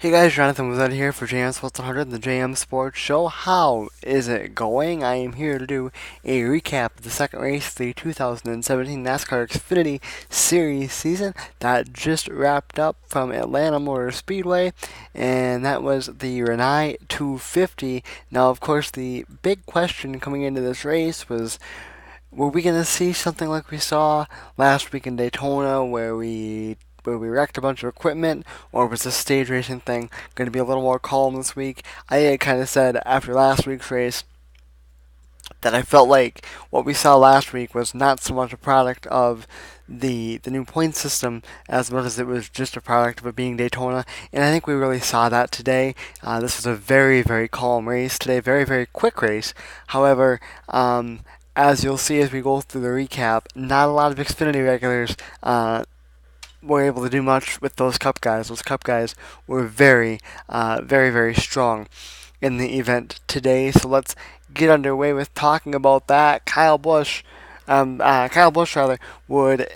Hey guys, Jonathan was out here for JM Sports 100, the JM Sports Show. How is it going? I am here to do a recap of the second race of the 2017 NASCAR Xfinity Series season that just wrapped up from Atlanta Motor Speedway, and that was the Rinnai 250. Now, of course, the big question coming into this race was, were we going to see something like we saw last week in Daytona, where we wrecked a bunch of equipment, or was this stage racing thing going to be a little more calm this week? I had kind of said after last week's race that I felt like what we saw last week was not so much a product of the new point system as much as it was just a product of it being Daytona, and I think we really saw that today. This was a very, very calm race today, very, very quick race. However, as you'll see as we go through the recap, not a lot of Xfinity regulars were able to do much with those Cup guys. Those Cup guys were very, very strong in the event today. So let's get underway with talking about that. Kyle Busch rather, would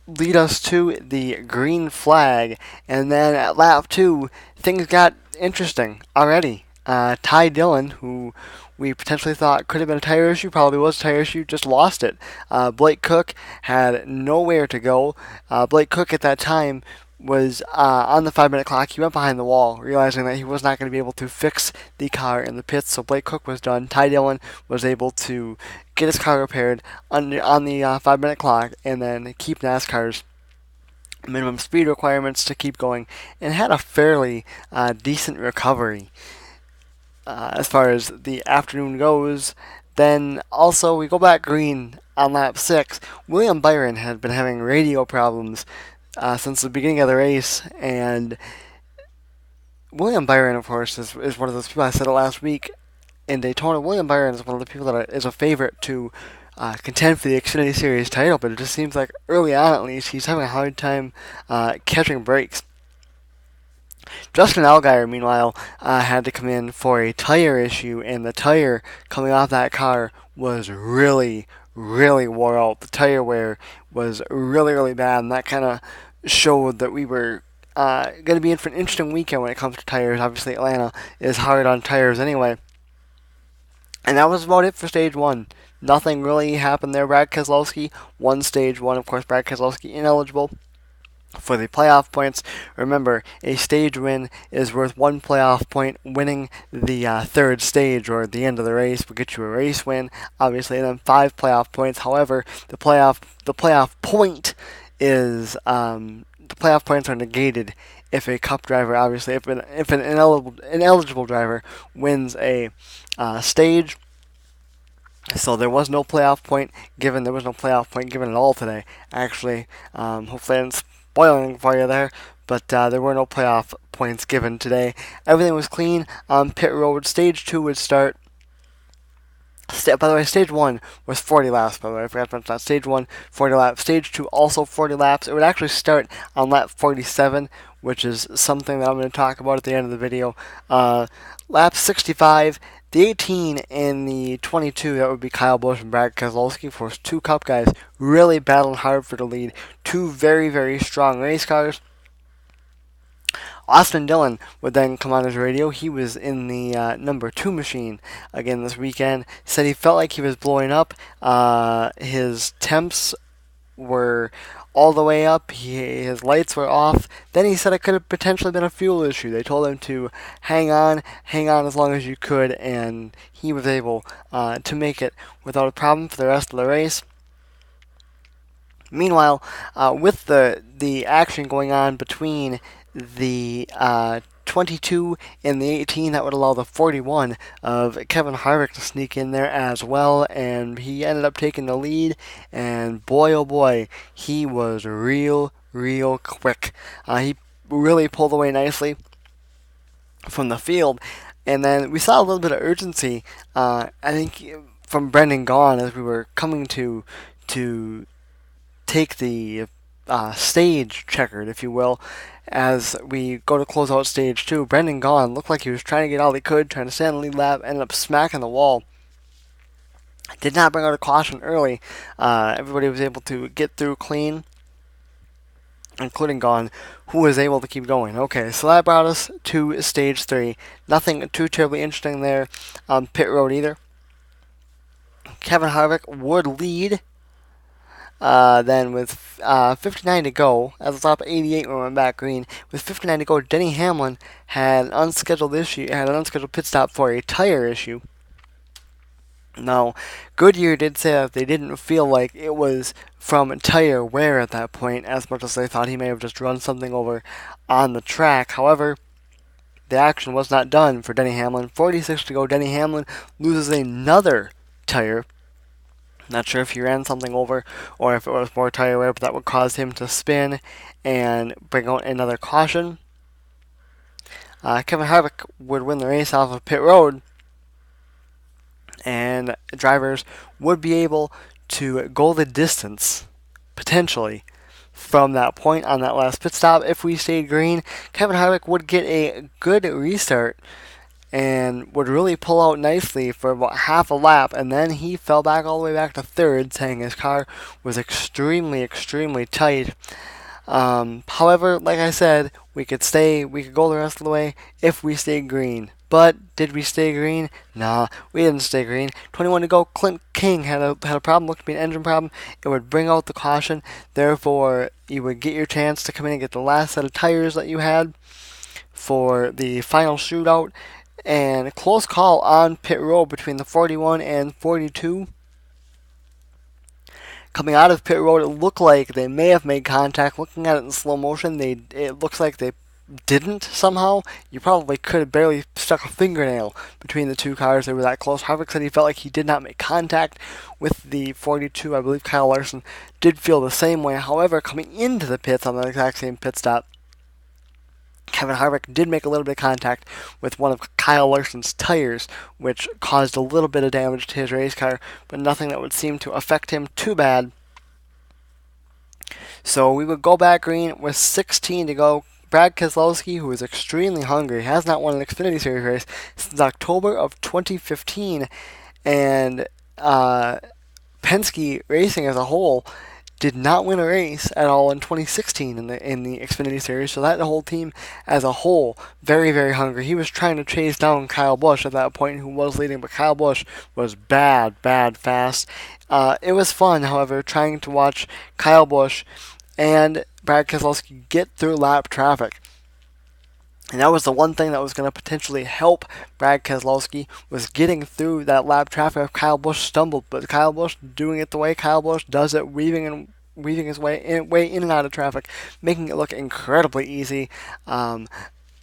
lead us to the green flag, and then at lap 2, things got interesting already. Ty Dillon, who we potentially thought could have been a tire issue, probably was a tire issue, just lost it. Blake Cook had nowhere to go. Blake Cook at that time was on the 5 minute clock. He went behind the wall, realizing that he was not going to be able to fix the car in the pits, so Blake Cook was done. Ty Dillon was able to get his car repaired on the 5 minute clock and then keep NASCAR's minimum speed requirements to keep going, and had a fairly decent recovery. As far as the afternoon goes, then also we go back green on lap 6. William Byron had been having radio problems since the beginning of the race, and William Byron, of course, is one of those people. I said it last week in Daytona. William Byron is one of the people that is a favorite to contend for the Xfinity Series title, but it just seems like early on at least he's having a hard time catching breaks. Justin Allgaier, meanwhile, had to come in for a tire issue, and the tire coming off that car was really, really wore out. The tire wear was really, really bad, and that kind of showed that we were going to be in for an interesting weekend when it comes to tires. Obviously, Atlanta is hard on tires anyway. And that was about it for stage 1. Nothing really happened there. Brad Keselowski won stage 1. Of course, Brad Keselowski ineligible for the playoff points. Remember, a stage win is worth 1 playoff point. Winning the third stage or the end of the race will get you a race win, obviously, and then 5 playoff points. However, the playoff point is the playoff points are negated if a Cup driver, obviously, if an ineligible driver wins a stage. So there was no playoff point given. There was no playoff point given at all today. Actually, hopefully I didn't spoil anything for you there, but there were no playoff points given today. Everything was clean on pit road. Stage 2 would start. By the way, stage 1 was 40 laps, by the way. I forgot to mention that. Stage 1, 40 laps. Stage 2, also 40 laps. It would actually start on lap 47, which is something that I'm going to talk about at the end of the video. Lap 65, the 18 and the 22, that would be Kyle Busch and Brad Keselowski. Of course, 2 Cup guys really battling hard for the lead. 2 very, very strong race cars. Austin Dillon would then come on his radio. He was in the number 2 machine again this weekend. Said he felt like he was blowing up. His temps were all the way up. His lights were off. Then he said it could have potentially been a fuel issue. They told him to hang on as long as you could, and he was able to make it without a problem for the rest of the race. Meanwhile, with the action going on between the 22 and the 18, that would allow the 41 of Kevin Harvick to sneak in there as well, and he ended up taking the lead, and boy oh boy, he was real quick. He really pulled away nicely from the field, and then we saw a little bit of urgency, I think, from Brendan Gaughan as we were coming to take the stage checkered, if you will, as we go to close out stage 2. Brendan Gaughan looked like he was trying to get all he could, trying to stay on the lead lap, ended up smacking the wall. Did not bring out a caution early. Everybody was able to get through clean. including Gone, who was able to keep going. Okay, so that brought us to stage 3. Nothing too terribly interesting there on pit road either. Kevin Harvick would lead then with 59 to go, at the top 88 when we went back green. With 59 to go, Denny Hamlin had an unscheduled pit stop for a tire issue. Now, Goodyear did say that they didn't feel like it was from tire wear at that point, as much as they thought he may have just run something over on the track. However, the action was not done for Denny Hamlin. 46 to go, Denny Hamlin loses another tire. Not sure if he ran something over or if it was more tire wear, but that would cause him to spin and bring out another caution. Kevin Harvick would win the race off of pit road, and drivers would be able to go the distance, potentially, from that point on that last pit stop. If we stayed green, Kevin Harvick would get a good restart and would really pull out nicely for about half a lap, and then he fell back all the way back to third, saying his car was extremely, extremely tight. However, like I said, we could go the rest of the way if we stayed green. But did we stay green? Nah, we didn't stay green. 21 to go. Clint King had a problem. Looked to be an engine problem. It would bring out the caution. Therefore, you would get your chance to come in and get the last set of tires that you had for the final shootout. And a close call on pit road between the 41 and 42. Coming out of pit road, it looked like they may have made contact. Looking at it in slow motion, it looks like they didn't somehow. You probably could have barely stuck a fingernail between the two cars. They were that close. Harvick said he felt like he did not make contact with the 42. I believe Kyle Larson did feel the same way. However, coming into the pits on the exact same pit stop, Kevin Harvick did make a little bit of contact with one of Kyle Larson's tires, which caused a little bit of damage to his race car, but nothing that would seem to affect him too bad. So we would go back green with 16 to go. Brad Keselowski, who is extremely hungry, has not won an Xfinity Series race since October of 2015, and Penske Racing as a whole did not win a race at all in 2016 in the Xfinity Series. So that whole team as a whole, very, very hungry. He was trying to chase down Kyle Busch at that point, who was leading, but Kyle Busch was bad fast. It was fun, however, trying to watch Kyle Busch and Brad Keselowski get through lap traffic. And that was the one thing that was going to potentially help Brad Keselowski, was getting through that lap traffic if Kyle Busch stumbled. But Kyle Busch doing it the way Kyle Busch does it, weaving his way in and out of traffic, making it look incredibly easy.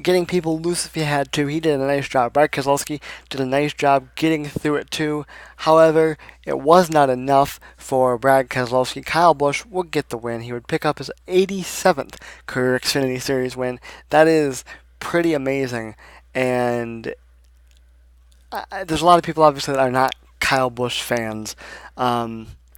Getting people loose if he had to. He did a nice job. Brad Keselowski did a nice job getting through it too. However, it was not enough for Brad Keselowski. Kyle Busch would get the win. He would pick up his 87th career Xfinity Series win. That is pretty amazing, and there's a lot of people obviously that are not Kyle Busch fans,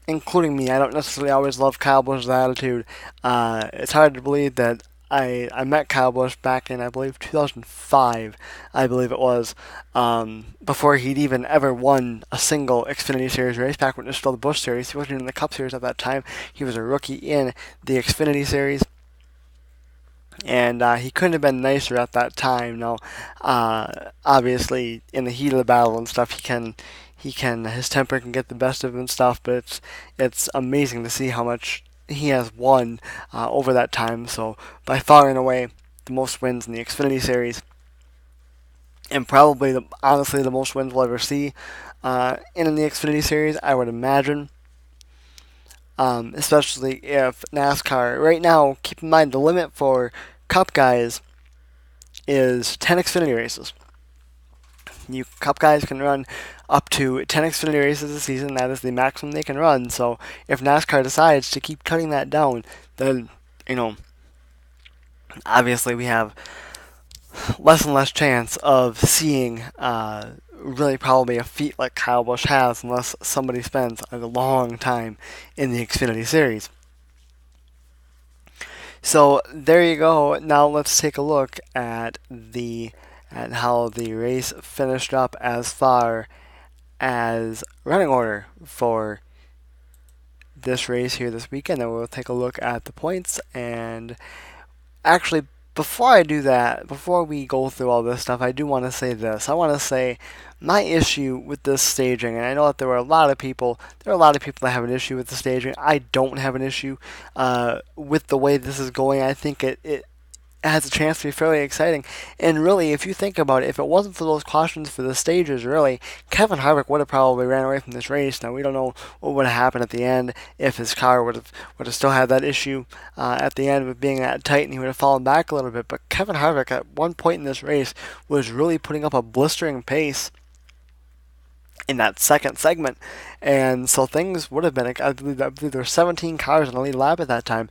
including me. I don't necessarily always love Kyle Busch's attitude. It's hard to believe that I met Kyle Busch back in, I believe, 2005, I believe it was, before he'd even ever won a single Xfinity Series race, back when it was still the Busch Series. He wasn't in the Cup Series at that time. He was a rookie in the Xfinity Series. And he couldn't have been nicer at that time. Now, obviously, in the heat of the battle and stuff, his temper can get the best of him and stuff. But it's amazing to see how much he has won over that time. So, by far and away, the most wins in the Xfinity Series, and probably, honestly, the most wins we'll ever see in the Xfinity Series, I would imagine. Especially if NASCAR, right now, keep in mind the limit for Cup guys is 10 Xfinity races. You Cup guys can run up to 10 Xfinity races a season. That is the maximum they can run. So if NASCAR decides to keep cutting that down, then, obviously we have less and less chance of seeing really probably a feat like Kyle Busch has, unless somebody spends a long time in the Xfinity Series. So there you go. Now let's take a look at how the race finished up as far as running order for this race here this weekend, and we'll take a look at the points. And actually, before I do that, before we go through all this stuff, I do want to say this. I want to say my issue with this staging, and I know that there are a lot of people that have an issue with the staging. I don't have an issue with the way this is going. I think it has a chance to be fairly exciting. And really, if you think about it, if it wasn't for those cautions for the stages, really, Kevin Harvick would have probably ran away from this race. Now, we don't know what would have happened at the end if his car would have still had that issue at the end with being that tight and he would have fallen back a little bit. But Kevin Harvick, at one point in this race, was really putting up a blistering pace in that second segment. And so things would have been, I believe there were 17 cars on the lead lap at that time,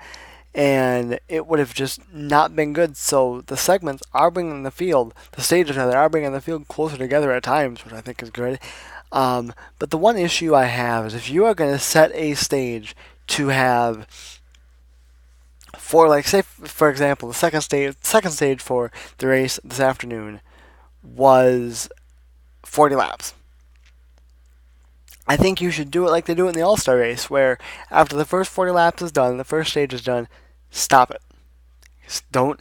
and it would have just not been good. So the segments are bringing the stages rather, are bringing the field closer together at times, which I think is good. But the one issue I have is if you are going to set a stage to have, for like, say for example, the second stage for the race this afternoon was 40 laps. I think you should do it like they do it in the All-Star race, where after the first 40 laps is done, the first stage is done, stop it. Just don't,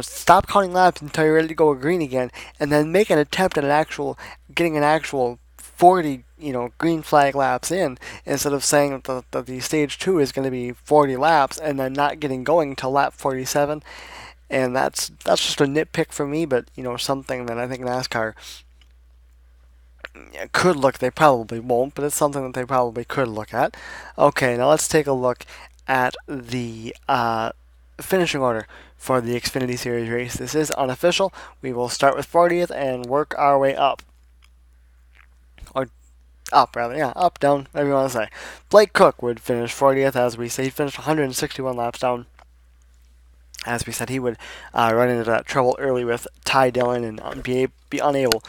stop counting laps until you're ready to go green again, and then make an attempt at getting an actual 40, green flag laps in, instead of saying that the stage 2 is going to be 40 laps and then not getting going until lap 47. And that's just a nitpick for me, but, something that I think NASCAR could look. They probably won't, but it's something that they probably could look at. Okay, now let's take a look at the finishing order for the Xfinity Series race. This is unofficial. We will start with 40th and work our way up. Or up, rather. Yeah, up, down, whatever you want to say. Blake Koch would finish 40th, as we say. He finished 161 laps down. As we said, he would run into that trouble early with Ty Dillon and be unable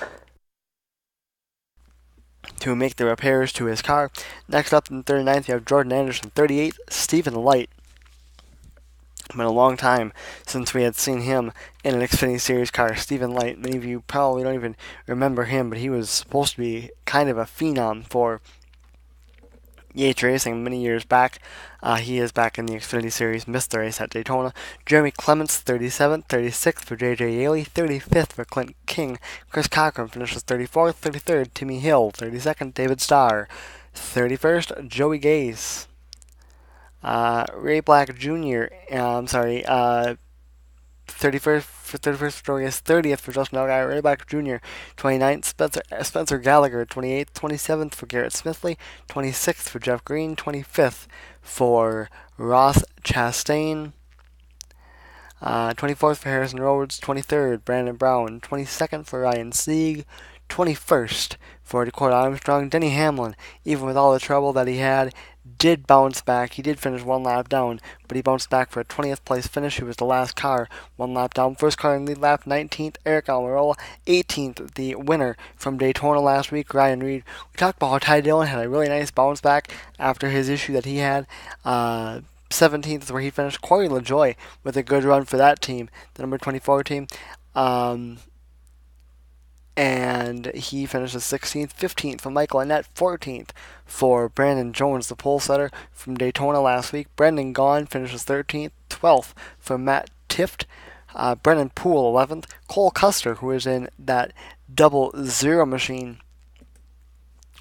to make the repairs to his car. Next up in 39th, you have Jordan Anderson. 38th, Stephen Light. It's been a long time since we had seen him in an Xfinity Series car. Stephen Light, many of you probably don't even remember him, but he was supposed to be kind of a phenom for Yates Racing many years back. He is back in the Xfinity Series, missed the race at Daytona. Jeremy Clements, 37th, 36th for J.J. Yaley, 35th for Clint King. Chris Cochran finishes 34th, 33rd, Timmy Hill, 32nd, David Starr, 31st, Joey Gase. Ray Black Jr., 31st for Joey Gase, 30th for Justin Allgaier, Ray Black Jr., 29th, Spencer Gallagher, 28th, 27th for Garrett Smithley, 26th for Jeff Green, 25th for Ross Chastain, 24th for Harrison Rhodes, 23rd Brandon Brown, 22nd for Ryan Sieg, 21st for Dakota Armstrong. Denny Hamlin, even with all the trouble that he had, did bounce back. He did finish one lap down, but he bounced back for a 20th place finish. He was the last car, one lap down. First car in the lead lap, 19th, Eric Almirola. 18th, the winner from Daytona last week, Ryan Reed. We talked about how Ty Dillon had a really nice bounce back after his issue that he had. 17th is where he finished. Corey LaJoie with a good run for that team, the number 24 team. And he finishes 16th, 15th for Michael Annett, 14th for Brandon Jones, the pole setter from Daytona last week. Brendan Gaughan finishes 13th, 12th for Matt Tifft. Brennan Poole, 11th. Cole Custer, who is in that double zero machine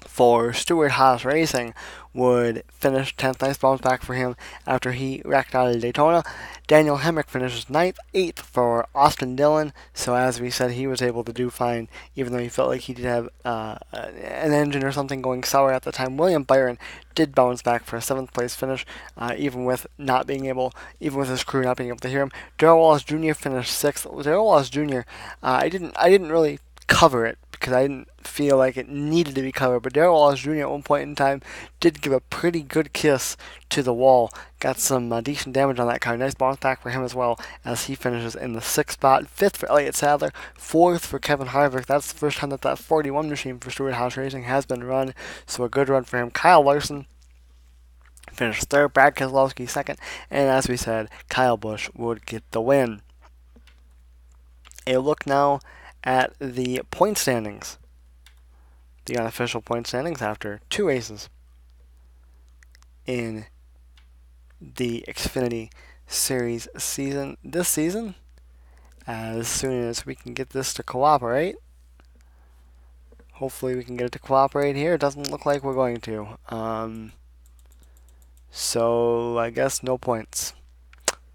for Stewart-Haas Racing, would finish 10th. Nice bounce back for him after he wrecked out of Daytona. Daniel Hemrick finishes 9th, 8th for Austin Dillon. So as we said, he was able to do fine, even though he felt like he did have an engine or something going sour at the time. William Byron did bounce back for a 7th place finish, even with his crew not being able to hear him. Darrell Wallace Jr. finished 6th. Darrell Wallace Jr. I didn't really cover it because I didn't feel like it needed to be covered, but Darrell Wallace Jr. at one point in time did give a pretty good kiss to the wall. Got some decent damage on that car. Nice bounce back for him as well, as he finishes in the 6th spot. 5th for Elliott Sadler, 4th for Kevin Harvick. That's the first time that 41 machine for Stewart-Haas Racing has been run, so a good run for him. Kyle Larson finished 3rd, Brad Keselowski 2nd, and as we said, Kyle Busch would get the win. A look now at the point standings. The unofficial point standings after 2 races in the Xfinity Series season this season as soon as we can get this to cooperate. Hopefully we can get it to cooperate here. It doesn't look like we're going to. So I guess no points,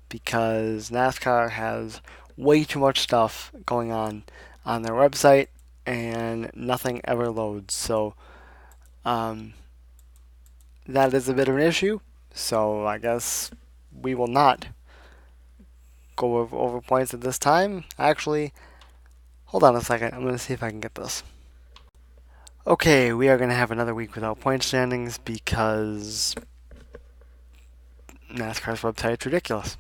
because NASCAR has way too much stuff going on their website and nothing ever loads. So that is a bit of an issue. So I guess we will not go over points at this time. Actually, hold on a second. I'm going to see if I can get this. Okay, we are going to have another week without point standings because NASCAR's website is ridiculous.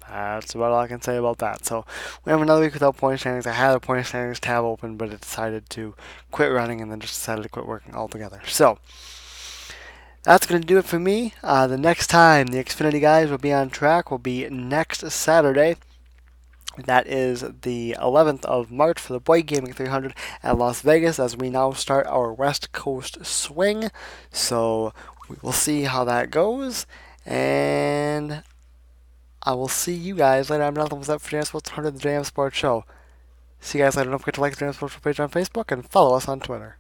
That's about all I can say about that. So we have another week without point standings. I had a point standings tab open, but it decided to quit running and then just decided to quit working altogether. So that's going to do it for me. The next time the Xfinity guys will be on track will be next Saturday. That is the 11th of March for the Boyd Gaming 300 at Las Vegas, as we now start our West Coast swing. So we will see how that goes, and I will see you guys later. I'm Jonathan. What's up for JM Sports 100, the JM Sports Show. See you guys later. Don't forget to like the JM Sports page on Facebook and follow us on Twitter.